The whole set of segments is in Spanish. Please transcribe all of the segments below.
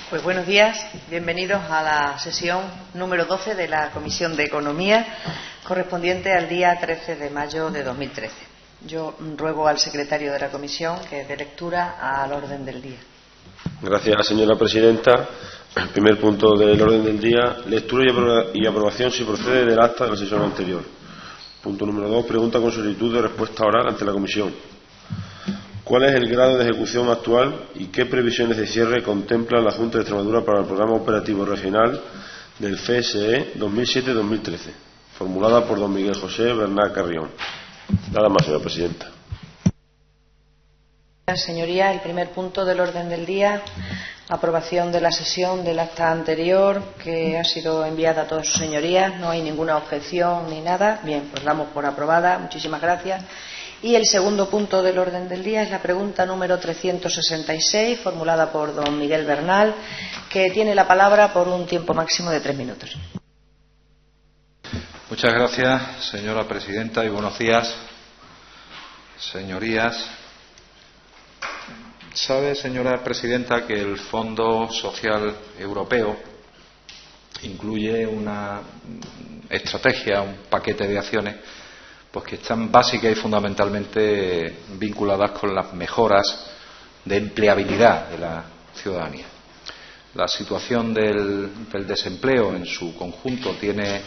Pues buenos días, bienvenidos a la sesión número 12 de la Comisión de Economía, correspondiente al día 13 de mayo de 2013. Yo ruego al secretario de la Comisión que dé lectura al orden del día. Gracias, señora presidenta. El primer punto del orden del día, lectura y aprobación si procede del acta de la sesión anterior. Punto número 2, pregunta con solicitud de respuesta oral ante la Comisión. ¿Cuál es el grado de ejecución actual y qué previsiones de cierre contempla la Junta de Extremadura para el Programa Operativo Regional del FSE 2007-2013? Formulada por don Miguel José Bernal Carrión. Nada más, señora presidenta. Señorías, el primer punto del orden del día, aprobación de la sesión del acta anterior que ha sido enviada a todas sus señorías. No hay ninguna objeción ni nada. Bien, pues damos por aprobada. Muchísimas gracias. Y el segundo punto del orden del día es la pregunta número 366, formulada por don Miguel Bernal, que tiene la palabra por un tiempo máximo de 3 minutos. Muchas gracias, señora presidenta, y buenos días, señorías. Sabe, señora presidenta, que el Fondo Social Europeo incluye una estrategia, un paquete de acciones pues que están básicas y fundamentalmente vinculadas con las mejoras de empleabilidad de la ciudadanía. La situación del desempleo en su conjunto tiene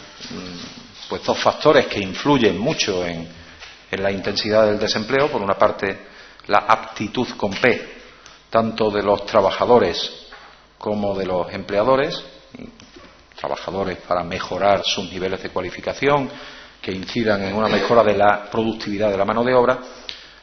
pues dos factores que influyen mucho en la intensidad del desempleo. Por una parte, la aptitud con P, tanto de los trabajadores como de los empleadores, trabajadores para mejorar sus niveles de cualificación, que incidan en una mejora de la productividad de la mano de obra,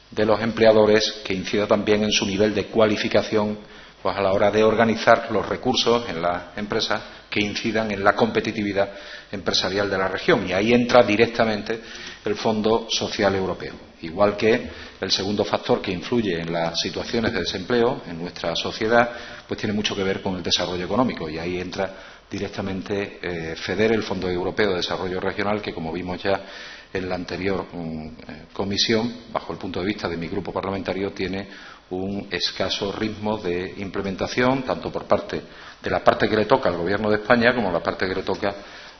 de los empleadores, que incida también en su nivel de cualificación pues a la hora de organizar los recursos en las empresas que incidan en la competitividad empresarial de la región. Y ahí entra directamente el Fondo Social Europeo. Igual que el segundo factor que influye en las situaciones de desempleo en nuestra sociedad, pues tiene mucho que ver con el desarrollo económico. Y ahí entra directamente FEDER, el Fondo Europeo de Desarrollo Regional, que, como vimos ya en la anterior comisión, bajo el punto de vista de mi grupo parlamentario, tiene un escaso ritmo de implementación, tanto por parte de la parte que le toca al Gobierno de España como la parte que le toca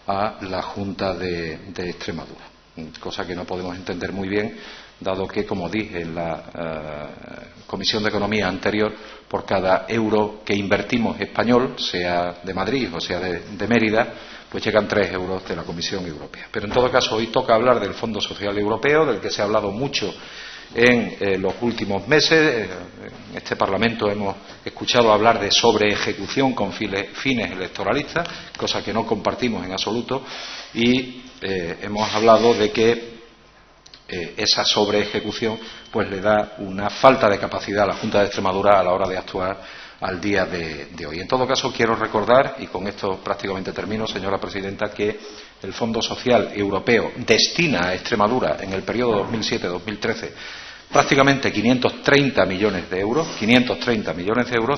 a la Junta de Extremadura. Cosa que no podemos entender muy bien, dado que, como dije en la Comisión de Economía anterior, por cada euro que invertimos español, sea de Madrid o sea de Mérida, pues llegan 3 euros de la Comisión Europea. Pero en todo caso, hoy toca hablar del Fondo Social Europeo, del que se ha hablado mucho en los últimos meses. En este Parlamento hemos escuchado hablar de sobreejecución con fines electoralistas, cosa que no compartimos en absoluto, y hemos hablado de que esa sobreejecución pues le da una falta de capacidad a la Junta de Extremadura a la hora de actuar al día de hoy. En todo caso, quiero recordar, y con esto prácticamente termino, señora presidenta, que el Fondo Social Europeo destina a Extremadura en el periodo 2007-2013 prácticamente 530 millones de euros,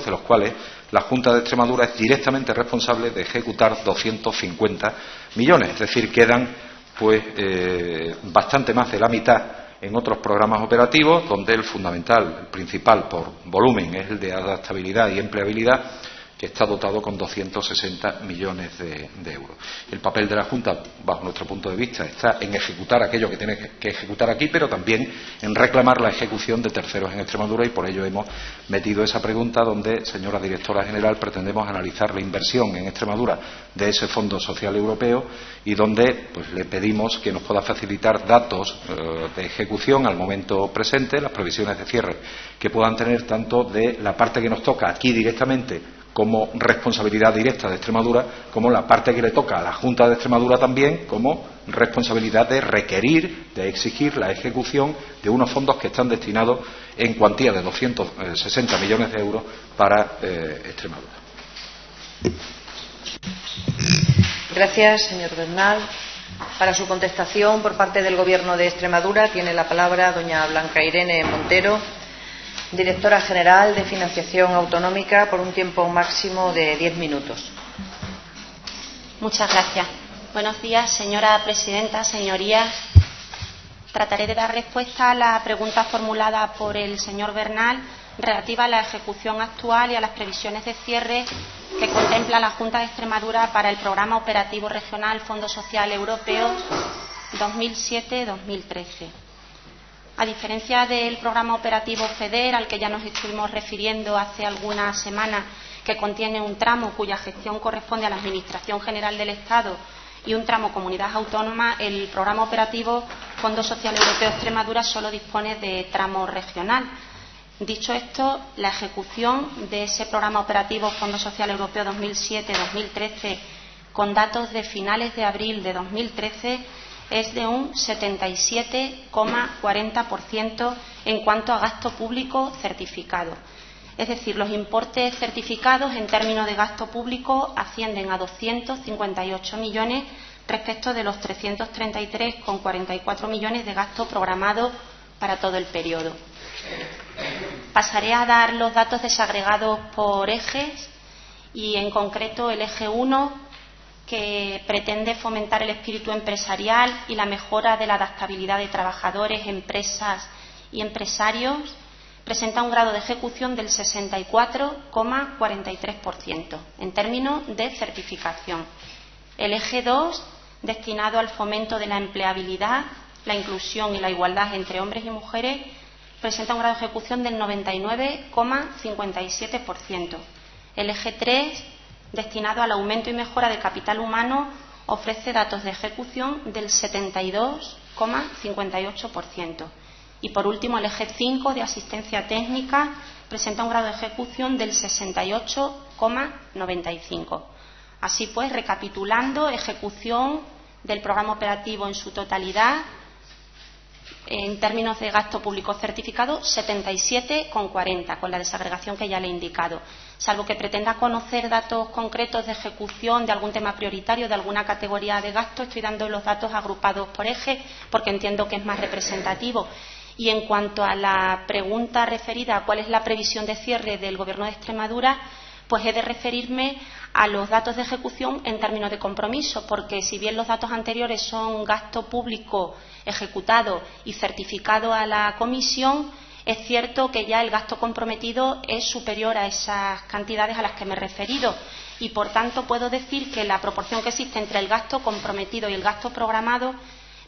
de los cuales la Junta de Extremadura es directamente responsable de ejecutar 250 millones, es decir, quedan pues bastante más de la mitad en otros programas operativos, donde el fundamental, el principal por volumen, es el de adaptabilidad y empleabilidad, que está dotado con 260 millones de euros. El papel de la Junta, bajo nuestro punto de vista, está en ejecutar aquello que tiene que ejecutar aquí, pero también en reclamar la ejecución de terceros en Extremadura, y por ello hemos metido esa pregunta donde, señora directora general, pretendemos analizar la inversión en Extremadura de ese Fondo Social Europeo y donde pues le pedimos que nos pueda facilitar datos de ejecución al momento presente, las previsiones de cierre que puedan tener tanto de la parte que nos toca aquí directamente como responsabilidad directa de Extremadura, como la parte que le toca a la Junta de Extremadura también como responsabilidad de requerir, de exigir la ejecución de unos fondos que están destinados en cuantía de 260 millones de euros para Extremadura. Gracias, señor Bernal. Para su contestación por parte del Gobierno de Extremadura tiene la palabra doña Blanca Irene Montero, directora general de Financiación Autonómica, por un tiempo máximo de 10 minutos. Muchas gracias. Buenos días, señora presidenta, señorías. Trataré de dar respuesta a la pregunta formulada por el señor Bernal relativa a la ejecución actual y a las previsiones de cierre que contempla la Junta de Extremadura para el Programa Operativo Regional Fondo Social Europeo 2007-2013. A diferencia del Programa Operativo FEDER, al que ya nos estuvimos refiriendo hace algunas semanas, que contiene un tramo cuya gestión corresponde a la Administración General del Estado y un tramo Comunidad Autónoma, el Programa Operativo Fondo Social Europeo Extremadura solo dispone de tramo regional. Dicho esto, la ejecución de ese Programa Operativo Fondo Social Europeo 2007-2013, con datos de finales de abril de 2013, es de un 77,40% en cuanto a gasto público certificado. Es decir, los importes certificados en términos de gasto público ascienden a 258 millones respecto de los 333,44 millones de gasto programado para todo el periodo. Pasaré a dar los datos desagregados por ejes y, en concreto, el eje 1, que pretende fomentar el espíritu empresarial y la mejora de la adaptabilidad de trabajadores, empresas y empresarios, presenta un grado de ejecución del 64,43% en términos de certificación. El eje 2, destinado al fomento de la empleabilidad, la inclusión y la igualdad entre hombres y mujeres, presenta un grado de ejecución del 99,57%. El eje 3, destinado al aumento y mejora del capital humano, ofrece datos de ejecución del 72,58%. Y, por último, el eje 5, de asistencia técnica, presenta un grado de ejecución del 68,95%. Así pues, recapitulando, ejecución del programa operativo en su totalidad, en términos de gasto público certificado, 77,40, con la desagregación que ya le he indicado. Salvo que pretenda conocer datos concretos de ejecución de algún tema prioritario, de alguna categoría de gasto, estoy dando los datos agrupados por eje porque entiendo que es más representativo. Y en cuanto a la pregunta referida a cuál es la previsión de cierre del Gobierno de Extremadura, pues he de referirme a los datos de ejecución en términos de compromiso, porque si bien los datos anteriores son gasto público ejecutado y certificado a la Comisión, es cierto que ya el gasto comprometido es superior a esas cantidades a las que me he referido y, por tanto, puedo decir que la proporción que existe entre el gasto comprometido y el gasto programado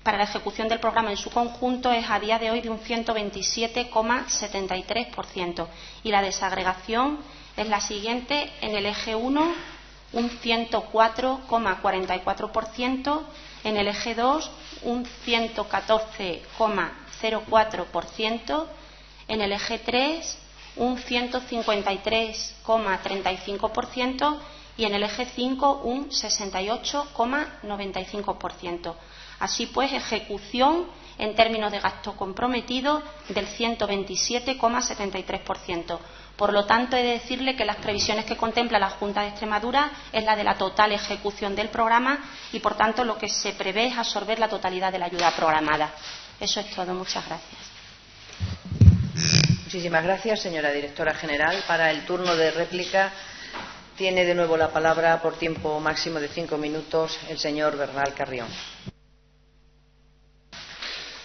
para la ejecución del programa en su conjunto es a día de hoy de un 127,73%. Y la desagregación es la siguiente: en el eje 1, un 104,44%, en el eje 2, un 114,04%, en el eje 3, un 153,35% y en el eje 5, un 68,95%. Así pues, ejecución en términos de gasto comprometido del 127,73%. Por lo tanto, he de decirle que las previsiones que contempla la Junta de Extremadura es la de la total ejecución del programa y, por tanto, lo que se prevé es absorber la totalidad de la ayuda programada. Eso es todo. Muchas gracias. Muchísimas gracias, señora directora general. Para el turno de réplica tiene de nuevo la palabra, por tiempo máximo de 5 minutos, el señor Bernal Carrión.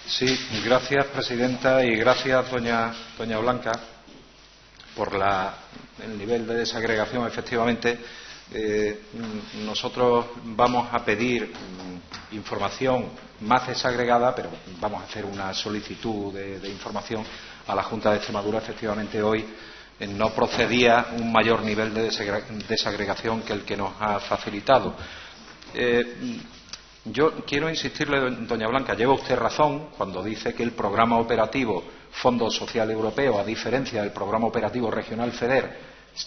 Sí, gracias, presidenta, y gracias, doña Blanca, por el nivel de desagregación. Efectivamente, nosotros vamos a pedir información más desagregada, pero vamos a hacer una solicitud de información a la Junta de Extremadura. Efectivamente, hoy no procedía un mayor nivel de desagregación que el que nos ha facilitado. Yo quiero insistirle, doña Blanca, lleva usted razón cuando dice que el programa operativo Fondo Social Europeo, a diferencia del programa operativo regional FEDER,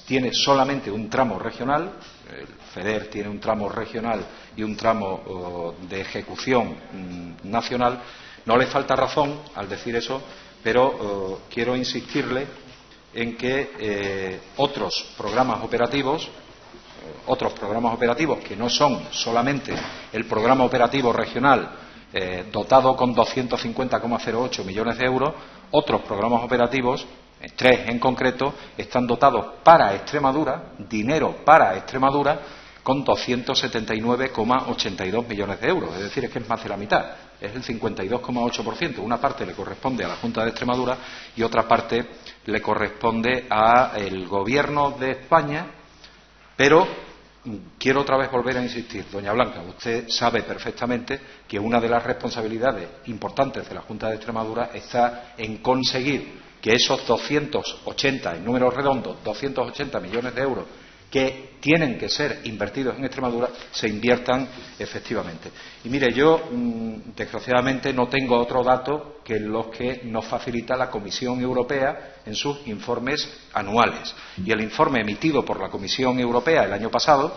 tiene solamente un tramo regional. El FEDER tiene un tramo regional y un tramo de ejecución nacional. No le falta razón al decir eso, pero quiero insistirle en que otros programas operativos que no son solamente el programa operativo regional dotado con 250,08 millones de euros, otros programas operativos, 3 en concreto, están dotados para Extremadura, dinero para Extremadura, con 279,82 millones de euros. Es decir, es que es más de la mitad, es el 52,8%. Una parte le corresponde a la Junta de Extremadura y otra parte le corresponde al Gobierno de España, Pero quiero otra vez volver a insistir, doña Blanca, usted sabe perfectamente que una de las responsabilidades importantes de la Junta de Extremadura está en conseguir que esos 280, en números redondos, 280 millones de euros que tienen que ser invertidos en Extremadura se inviertan efectivamente. Y mire, yo desgraciadamente no tengo otro dato que los que nos facilita la Comisión Europea en sus informes anuales. Y el informe emitido por la Comisión Europea el año pasado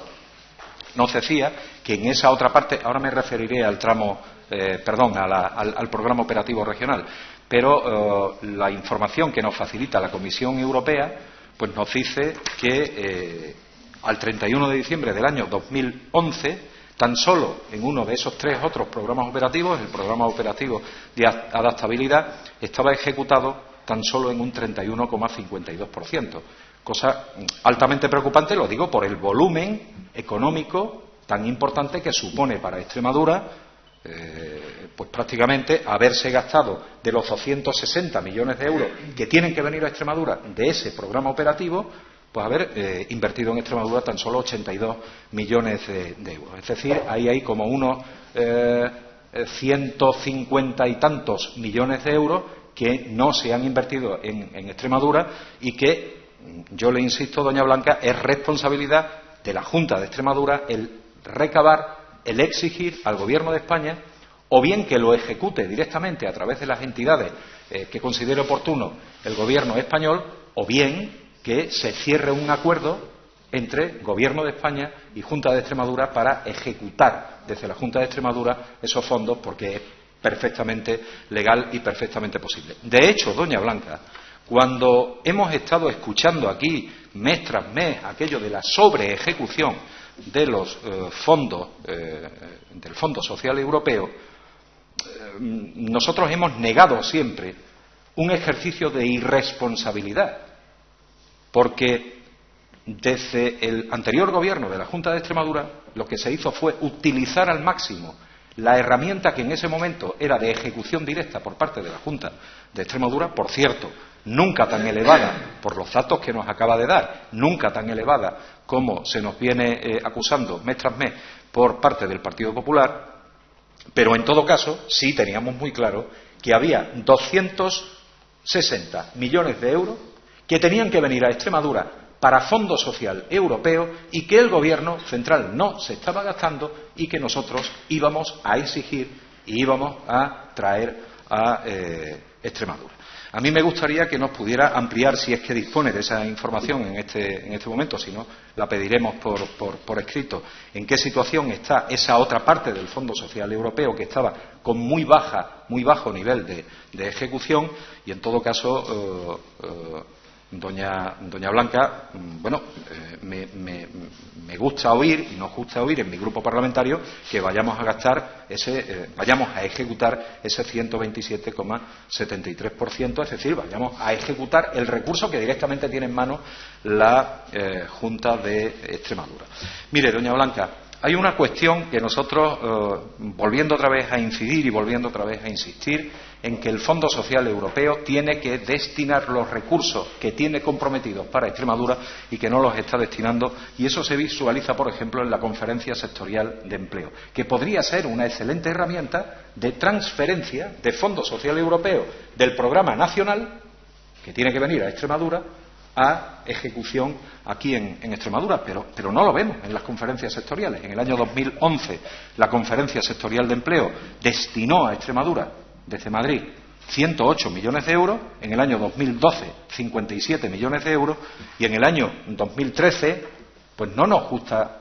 nos decía que en esa otra parte, ahora me referiré al tramo, al programa operativo regional, pero la información que nos facilita la Comisión Europea pues nos dice que al 31 de diciembre del año 2011, tan solo en uno de esos tres otros programas operativos, el programa operativo de adaptabilidad, estaba ejecutado tan solo en un 31,52%. Cosa altamente preocupante, lo digo por el volumen económico tan importante que supone para Extremadura pues prácticamente haberse gastado de los 260 millones de euros que tienen que venir a Extremadura de ese programa operativo, pues haber invertido en Extremadura tan solo 82 millones de euros. Es decir, ahí hay como unos 150 y tantos millones de euros que no se han invertido en Extremadura y que, yo le insisto, doña Blanca, es responsabilidad de la Junta de Extremadura el recabar, el exigir al Gobierno de España o bien que lo ejecute directamente a través de las entidades que considere oportuno el Gobierno español, o bien que se cierre un acuerdo entre Gobierno de España y Junta de Extremadura para ejecutar desde la Junta de Extremadura esos fondos, porque es perfectamente legal y perfectamente posible. De hecho, doña Blanca, cuando hemos estado escuchando aquí mes tras mes aquello de la sobreejecución de los fondos del Fondo Social Europeo, nosotros hemos negado siempre un ejercicio de irresponsabilidad, porque desde el anterior gobierno de la Junta de Extremadura lo que se hizo fue utilizar al máximo la herramienta que en ese momento era de ejecución directa por parte de la Junta de Extremadura, por cierto, nunca tan elevada por los datos que nos acaba de dar, nunca tan elevada como se nos viene acusando mes tras mes por parte del Partido Popular, pero en todo caso sí teníamos muy claro que había 260 millones de euros que tenían que venir a Extremadura para Fondo Social Europeo y que el Gobierno central no se estaba gastando y que nosotros íbamos a exigir y íbamos a traer a Extremadura. A mí me gustaría que nos pudiera ampliar, si es que dispone de esa información en este momento, si no, la pediremos por escrito, en qué situación está esa otra parte del Fondo Social Europeo que estaba con muy bajo nivel de ejecución y, en todo caso, doña Blanca, bueno, me gusta oír y nos gusta oír en mi grupo parlamentario que vayamos a gastar vayamos a ejecutar ese 127,73%, es decir, vayamos a ejecutar el recurso que directamente tiene en mano la Junta de Extremadura. Mire, doña Blanca, hay una cuestión que nosotros, volviendo otra vez a incidir y volviendo otra vez a insistir, en que el Fondo Social Europeo tiene que destinar los recursos que tiene comprometidos para Extremadura y que no los está destinando, y eso se visualiza, por ejemplo, en la Conferencia Sectorial de Empleo, que podría ser una excelente herramienta de transferencia de Fondo Social Europeo del programa nacional, que tiene que venir a Extremadura, a ejecución aquí en Extremadura, pero no lo vemos en las conferencias sectoriales. En el año 2011 la Conferencia Sectorial de Empleo destinó a Extremadura desde Madrid 108 millones de euros, en el año 2012 57 millones de euros y en el año 2013 pues no nos gusta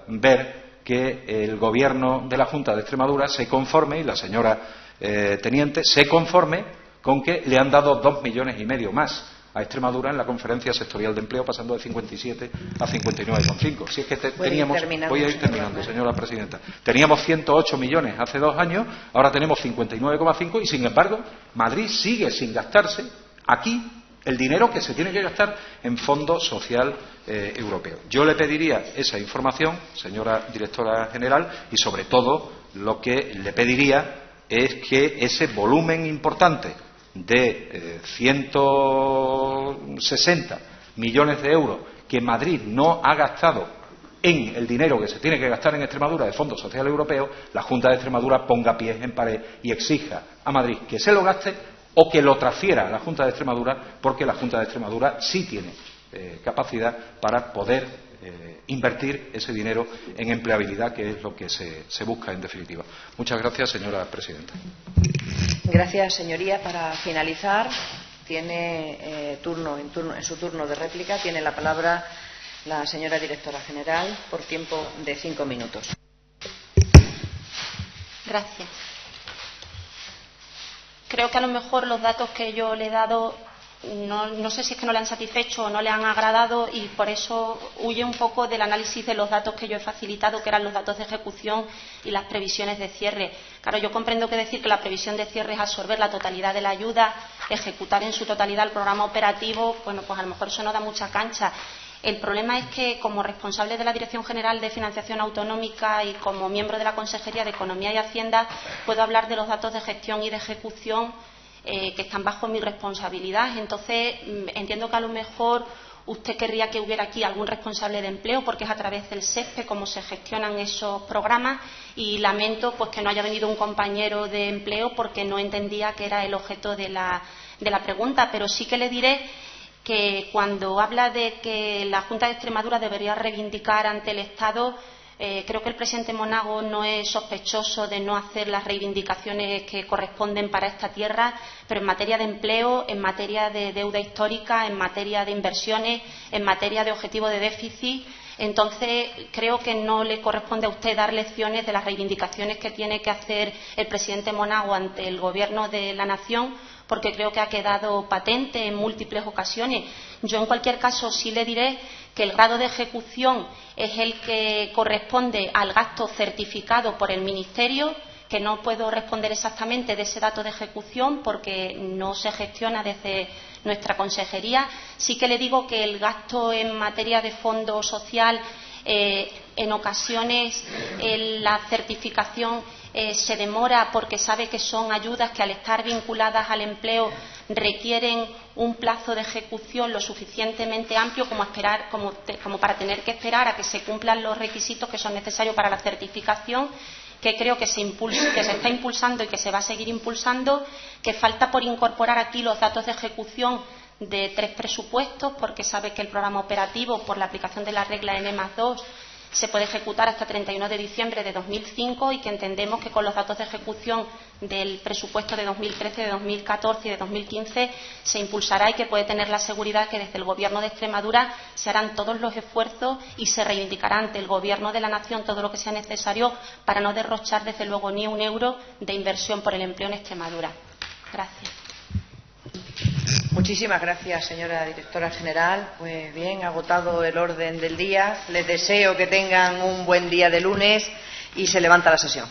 ver que el Gobierno de la Junta de Extremadura se conforme, y la señora Teniente se conforme con que le han dado 2,5 millones más a Extremadura en la Conferencia Sectorial de Empleo, pasando de 57 a 59,5. Si es que teníamos, voy a ir terminando, señora presidenta, teníamos 108 millones hace 2 años, ahora tenemos 59,5 y, sin embargo, Madrid sigue sin gastarse aquí el dinero que se tiene que gastar en Fondo Social Europeo. Yo le pediría esa información, señora directora general, y sobre todo lo que le pediría es que ese volumen importante de 160 millones de euros que Madrid no ha gastado en el dinero que se tiene que gastar en Extremadura del Fondo Social Europeo, la Junta de Extremadura ponga pies en pared y exija a Madrid que se lo gaste o que lo transfiera a la Junta de Extremadura, porque la Junta de Extremadura sí tiene capacidad para poder invertir ese dinero en empleabilidad, que es lo que se busca en definitiva. Muchas gracias, señora presidenta. Gracias, señoría. Para finalizar, tiene en su turno de réplica, tiene la palabra la señora directora general por tiempo de 5 minutos. Gracias. Creo que a lo mejor los datos que yo le he dado no sé si es que no le han satisfecho o no le han agradado, y por eso huye un poco del análisis de los datos que yo he facilitado, que eran los datos de ejecución y las previsiones de cierre. Claro, yo comprendo que decir que la previsión de cierre es absorber la totalidad de la ayuda, ejecutar en su totalidad el programa operativo, bueno, pues a lo mejor eso no da mucha cancha. El problema es que, como responsable de la Dirección General de Financiación Autonómica y como miembro de la Consejería de Economía y Hacienda, puedo hablar de los datos de gestión y de ejecución que están bajo mi responsabilidad. Entonces, entiendo que a lo mejor usted querría que hubiera aquí algún responsable de empleo, porque es a través del SESPE como se gestionan esos programas, y lamento pues que no haya venido un compañero de empleo, porque no entendía que era el objeto de la pregunta. Pero sí que le diré que cuando habla de que la Junta de Extremadura debería reivindicar ante el Estado, creo que el presidente Monago no es sospechoso de no hacer las reivindicaciones que corresponden para esta tierra, pero en materia de empleo, en materia de deuda histórica, en materia de inversiones, en materia de objetivo de déficit, entonces creo que no le corresponde a usted dar lecciones de las reivindicaciones que tiene que hacer el presidente Monago ante el Gobierno de la Nación, porque creo que ha quedado patente en múltiples ocasiones. Yo, en cualquier caso, sí le diré que el grado de ejecución es el que corresponde al gasto certificado por el Ministerio, que no puedo responder exactamente de ese dato de ejecución porque no se gestiona desde nuestra consejería. Sí que le digo que el gasto en materia de fondo social, en ocasiones la certificación se demora porque sabe que son ayudas que, al estar vinculadas al empleo, requieren un plazo de ejecución lo suficientemente amplio como para tener que esperar a que se cumplan los requisitos que son necesarios para la certificación, que creo que se está impulsando y que se va a seguir impulsando, que falta por incorporar aquí los datos de ejecución de 3 presupuestos, porque sabe que el programa operativo, por la aplicación de la regla N+2, se puede ejecutar hasta 31 de diciembre de 2005, y que entendemos que con los datos de ejecución del presupuesto de 2013, de 2014 y de 2015 se impulsará, y que puede tener la seguridad que desde el Gobierno de Extremadura se harán todos los esfuerzos y se reivindicará ante el Gobierno de la Nación todo lo que sea necesario para no derrochar, desde luego, ni un euro de inversión por el empleo en Extremadura. Gracias. Muchísimas gracias, señora directora general. Pues bien, agotado el orden del día. Les deseo que tengan un buen día de lunes y se levanta la sesión.